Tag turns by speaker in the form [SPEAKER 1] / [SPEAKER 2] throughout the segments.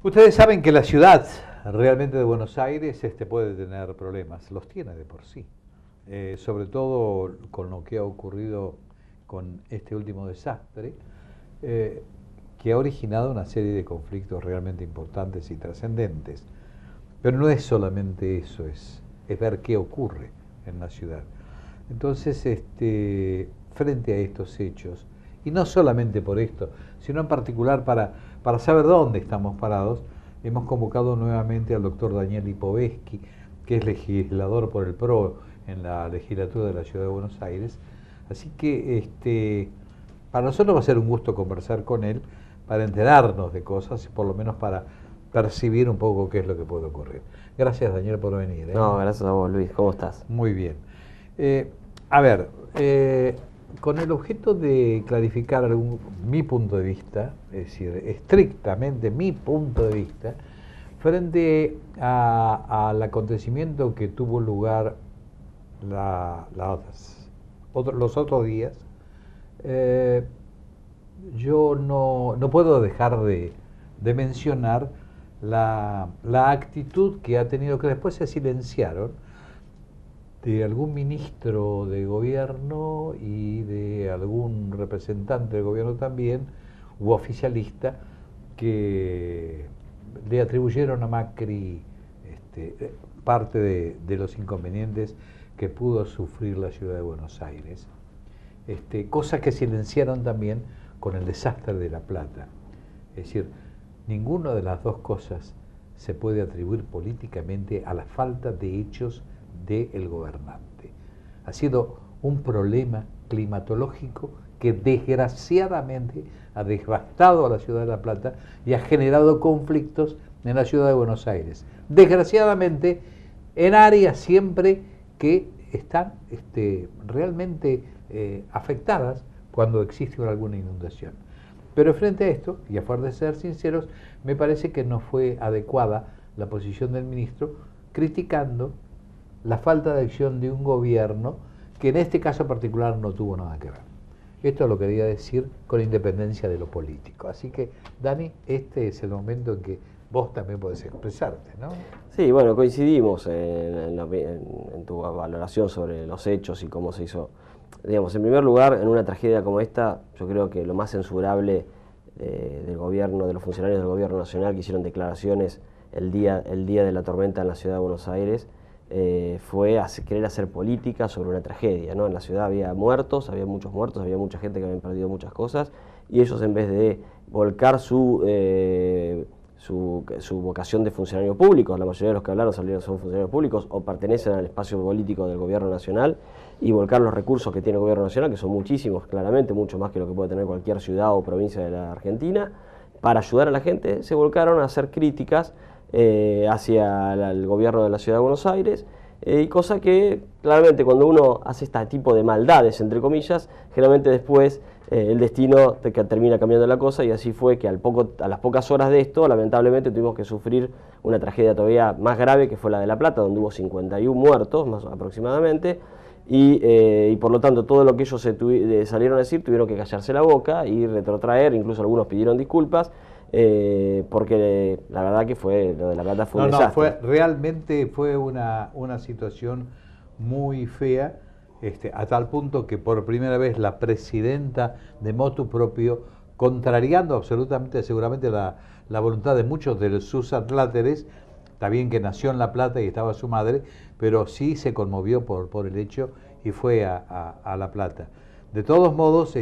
[SPEAKER 1] Ustedes saben que la ciudad realmente de Buenos Aires puede tener problemas, los tiene de por sí. Sobre todo con lo que ha ocurrido con este último desastre, que ha originado una serie de conflictos realmente importantes y trascendentes. Pero no es solamente eso, es ver qué ocurre en la ciudad. Entonces, frente a estos hechos, y no solamente por esto, sino en particular para saber dónde estamos parados, hemos convocado nuevamente al doctor Daniel Lipovetsky, que es legislador por el PRO en la legislatura de la Ciudad de Buenos Aires. Así que para nosotros va a ser un gusto conversar con él, para enterarnos de cosas y por lo menos para percibir un poco qué es lo que puede ocurrir. Gracias, Daniel, por venir.
[SPEAKER 2] No, gracias a vos, Luis. ¿Cómo estás?
[SPEAKER 1] Muy bien. A ver, con el objeto de clarificar mi punto de vista, es decir, estrictamente mi punto de vista, frente al acontecimiento que tuvo lugar los otros días, yo no puedo dejar de mencionar la actitud que ha tenido, que después se silenciaron, de algún ministro de gobierno y de algún representante del gobierno también, u oficialista, que le atribuyeron a Macri parte de los inconvenientes que pudo sufrir la ciudad de Buenos Aires, cosa que silenciaron también con el desastre de La Plata. Es decir, ninguna de las dos cosas se puede atribuir políticamente a la falta de hechos del gobernante. Ha sido un problema climatológico que desgraciadamente ha devastado a la ciudad de La Plata y ha generado conflictos en la ciudad de Buenos Aires. Desgraciadamente, en áreas siempre que están realmente afectadas cuando existe alguna inundación. Pero frente a esto, y a fuerza de ser sinceros, me parece que no fue adecuada la posición del ministro, criticando la falta de acción de un gobierno que en este caso particular no tuvo nada que ver. Esto lo quería decir con independencia de lo político. Así que, Dani, este es el momento en que vos también podés expresarte, ¿no?
[SPEAKER 2] Sí, bueno, coincidimos en tu valoración sobre los hechos y cómo se hizo. Digamos, en primer lugar, en una tragedia como esta, yo creo que lo más censurable del gobierno, de los funcionarios del gobierno nacional que hicieron declaraciones el día de la tormenta en la ciudad de Buenos Aires, fue querer hacer política sobre una tragedia, ¿no? En la ciudad había muchos muertos, había mucha gente que había perdido muchas cosas, y ellos, en vez de volcar su vocación de funcionario público, la mayoría de los que hablaron son funcionarios públicos o pertenecen al espacio político del gobierno nacional, y volcar los recursos que tiene el gobierno nacional, que son muchísimos, claramente, mucho más que lo que puede tener cualquier ciudad o provincia de la Argentina, para ayudar a la gente, se volcaron a hacer críticas hacia el gobierno de la ciudad de Buenos Aires, y cosa que claramente cuando uno hace este tipo de maldades, entre comillas, generalmente después el destino termina cambiando la cosa, y así fue que a las pocas horas de esto, lamentablemente, tuvimos que sufrir una tragedia todavía más grave, que fue la de La Plata, donde hubo 51 muertos más aproximadamente, y por lo tanto todo lo que ellos salieron a decir tuvieron que callarse la boca y retrotraer, incluso algunos pidieron disculpas, porque la verdad que lo de La Plata fue un desastre.
[SPEAKER 1] Realmente fue una situación muy fea, a tal punto que por primera vez la presidenta de motu propio, contrariando absolutamente, seguramente la voluntad de muchos de sus atláteres, está bien que nació en La Plata y estaba su madre, pero sí se conmovió por el hecho y fue a La Plata. De todos modos,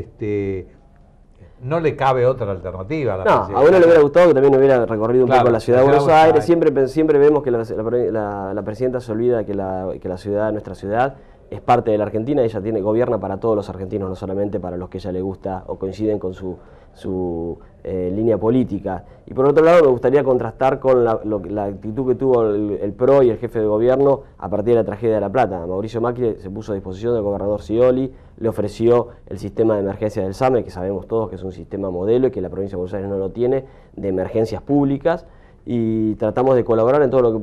[SPEAKER 1] no le cabe otra alternativa a la presidenta.
[SPEAKER 2] A uno le hubiera gustado que también hubiera recorrido un poco la ciudad de Buenos Aires. Siempre vemos que la presidenta se olvida que la ciudad, nuestra ciudad, es parte de la Argentina. Ella gobierna para todos los argentinos, no solamente para los que a ella le gusta o coinciden con su línea política. Y por otro lado, me gustaría contrastar con la actitud que tuvo el PRO y el jefe de gobierno a partir de la tragedia de La Plata. Mauricio Macri se puso a disposición del gobernador Scioli, le ofreció el sistema de emergencia del SAME, que sabemos todos que es un sistema modelo y que la provincia de Buenos Aires no lo tiene, de emergencias públicas, y tratamos de colaborar en todo lo que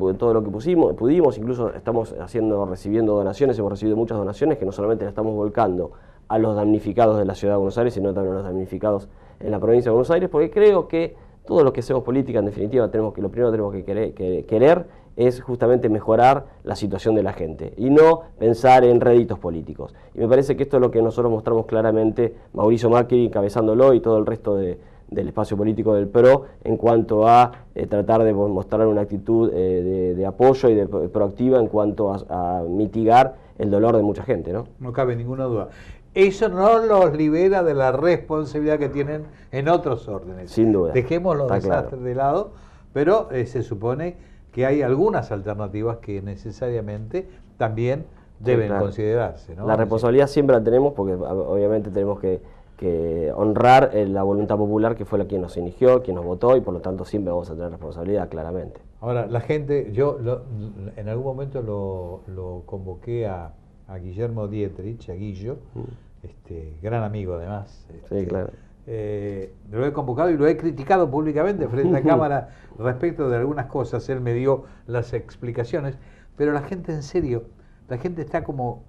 [SPEAKER 2] pudimos. Incluso estamos recibiendo donaciones, hemos recibido muchas donaciones que no solamente las estamos volcando a los damnificados de la ciudad de Buenos Aires, sino también a los damnificados en la provincia de Buenos Aires, porque creo que Todos los que hacemos política, en definitiva, lo primero que tenemos que querer es justamente mejorar la situación de la gente y no pensar en réditos políticos. Y me parece que esto es lo que nosotros mostramos claramente, Mauricio Macri encabezándolo y todo el resto del espacio político del PRO, en cuanto a tratar de mostrar una actitud de apoyo y de proactiva en cuanto a mitigar el dolor de mucha gente, ¿no?
[SPEAKER 1] No cabe ninguna duda. Eso no los libera de la responsabilidad que tienen en otros órdenes.
[SPEAKER 2] Sin duda.
[SPEAKER 1] Dejemos los desastres
[SPEAKER 2] claro
[SPEAKER 1] de lado, pero se supone que hay algunas alternativas que necesariamente también deben
[SPEAKER 2] claro
[SPEAKER 1] considerarse, ¿no?
[SPEAKER 2] La responsabilidad siempre la tenemos porque obviamente tenemos que honrar la voluntad popular, que fue la quien nos eligió, quien nos votó, y por lo tanto siempre vamos a tener responsabilidad, claramente.
[SPEAKER 1] Ahora, la gente, yo en algún momento lo convoqué a Guillermo Dietrich, a Guillo, gran amigo además.
[SPEAKER 2] Sí, claro.
[SPEAKER 1] Lo he convocado y lo he criticado públicamente frente a la Cámara respecto de algunas cosas. Él me dio las explicaciones, pero la gente, en serio, la gente está como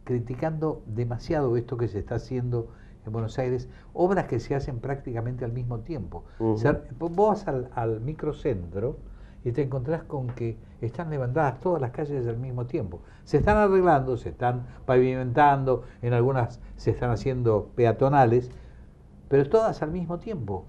[SPEAKER 1] criticando demasiado esto que se está haciendo en Buenos Aires, obras que se hacen prácticamente al mismo tiempo. O sea, vos vas al microcentro y te encontrás con que están levantadas todas las calles al mismo tiempo. Se están arreglando, se están pavimentando, en algunas se están haciendo peatonales, pero todas al mismo tiempo.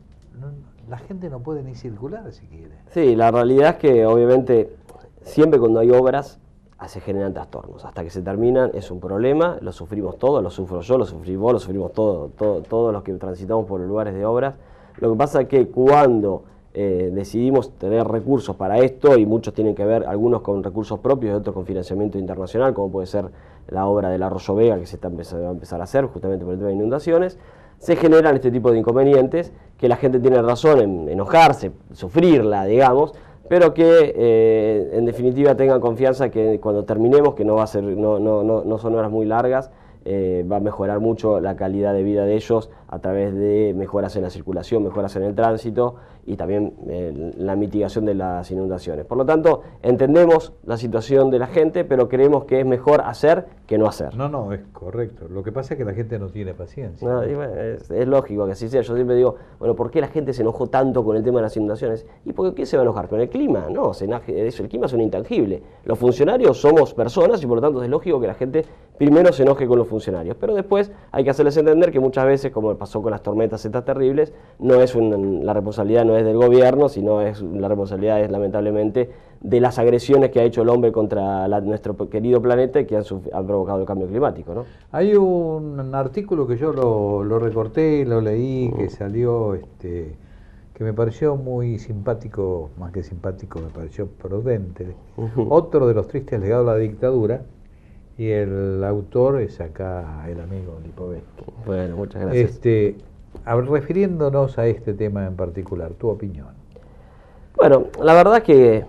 [SPEAKER 1] La gente no puede ni circular si quiere.
[SPEAKER 2] Sí, la realidad es que obviamente siempre cuando hay obras se generan trastornos. Hasta que se terminan es un problema, lo sufrimos todos, lo sufro yo, lo sufrí vos, lo sufrimos todos los que transitamos por los lugares de obras. Lo que pasa es que cuando decidimos tener recursos para esto, y muchos tienen que ver, algunos con recursos propios y otros con financiamiento internacional, como puede ser la obra del Arroyo Vega, que se va a empezar a hacer justamente por el tema de inundaciones, se generan este tipo de inconvenientes que la gente tiene razón en enojarse, sufrirla, digamos, pero que en definitiva tengan confianza que cuando terminemos, que no va a ser, no son horas muy largas, va a mejorar mucho la calidad de vida de ellos a través de mejoras en la circulación, mejoras en el tránsito y también la mitigación de las inundaciones. Por lo tanto, entendemos la situación de la gente, pero creemos que es mejor hacer que no hacer.
[SPEAKER 1] No, es correcto. Lo que pasa es que la gente no tiene paciencia.
[SPEAKER 2] No, bueno, es lógico que así sea. Yo siempre digo, bueno, ¿por qué la gente se enojó tanto con el tema de las inundaciones? ¿Y por qué se va a enojar? ¿Con el clima? No, el clima es un intangible. Los funcionarios somos personas y por lo tanto es lógico que la gente primero se enoje con los funcionarios. Pero después hay que hacerles entender que muchas veces, como pasó con las tormentas estas terribles, la responsabilidad no es del gobierno, sino la responsabilidad es lamentablemente de las agresiones que ha hecho el hombre contra nuestro querido planeta y que han provocado el cambio climático, ¿no?
[SPEAKER 1] Hay un artículo que yo lo recorté, lo leí, que salió, que me pareció muy simpático, más que simpático, me pareció prudente. Otro de los tristes legados a la dictadura, y el autor es acá el amigo Lipovetsky.
[SPEAKER 2] Bueno, muchas gracias.
[SPEAKER 1] Refiriéndonos a este tema en particular, tu opinión.
[SPEAKER 2] Bueno, la verdad es que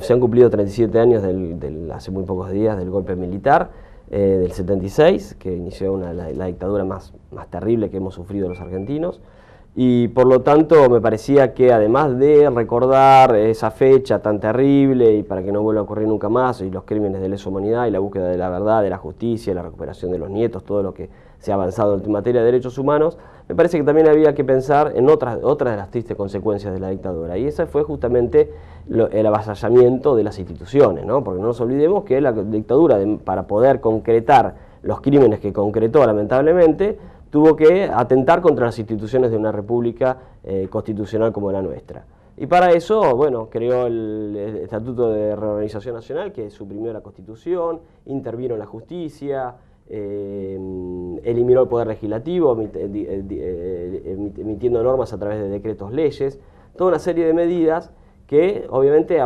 [SPEAKER 2] se han cumplido 37 años hace muy pocos días del golpe militar del 76, que inició la dictadura más terrible que hemos sufrido los argentinos, y por lo tanto me parecía que además de recordar esa fecha tan terrible y para que no vuelva a ocurrir nunca más, y los crímenes de lesa humanidad y la búsqueda de la verdad, de la justicia, la recuperación de los nietos, todo lo que se ha avanzado en materia de derechos humanos, me parece que también había que pensar en otras de las tristes consecuencias de la dictadura, y esa fue justamente el avasallamiento de las instituciones, ¿no? Porque no nos olvidemos que la dictadura, para poder concretar los crímenes que concretó lamentablemente, tuvo que atentar contra las instituciones de una república constitucional como la nuestra. Y para eso, bueno, creó el Estatuto de Reorganización Nacional, que suprimió la Constitución, intervino en la justicia, eliminó el Poder Legislativo, emitiendo normas a través de decretos leyes, toda una serie de medidas que obviamente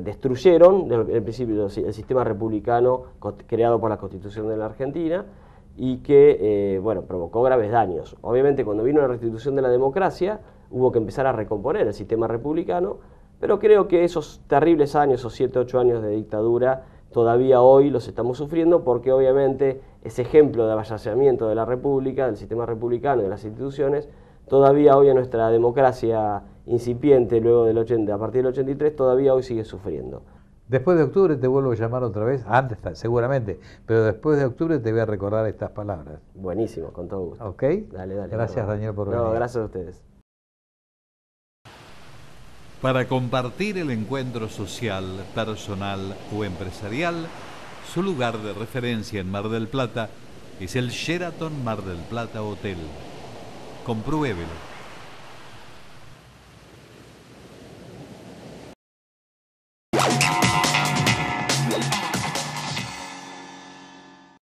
[SPEAKER 2] destruyeron el principio el sistema republicano creado por la Constitución de la Argentina, y que provocó graves daños. Obviamente cuando vino la restitución de la democracia hubo que empezar a recomponer el sistema republicano, pero creo que esos terribles años, esos 7, 8 años de dictadura, todavía hoy los estamos sufriendo porque obviamente ese ejemplo de avasallamiento de la república, del sistema republicano, de las instituciones, todavía hoy en nuestra democracia incipiente luego a partir del 83, todavía hoy sigue sufriendo.
[SPEAKER 1] Después de octubre te vuelvo a llamar otra vez, antes seguramente, pero después de octubre te voy a recordar estas palabras.
[SPEAKER 2] Buenísimo, con todo gusto.
[SPEAKER 1] ¿Ok?
[SPEAKER 2] Dale.
[SPEAKER 1] Gracias, Daniel, por venir.
[SPEAKER 2] No, gracias a ustedes.
[SPEAKER 3] Para compartir el encuentro social, personal o empresarial, su lugar de referencia en Mar del Plata es el Sheraton Mar del Plata Hotel. Compruébelo.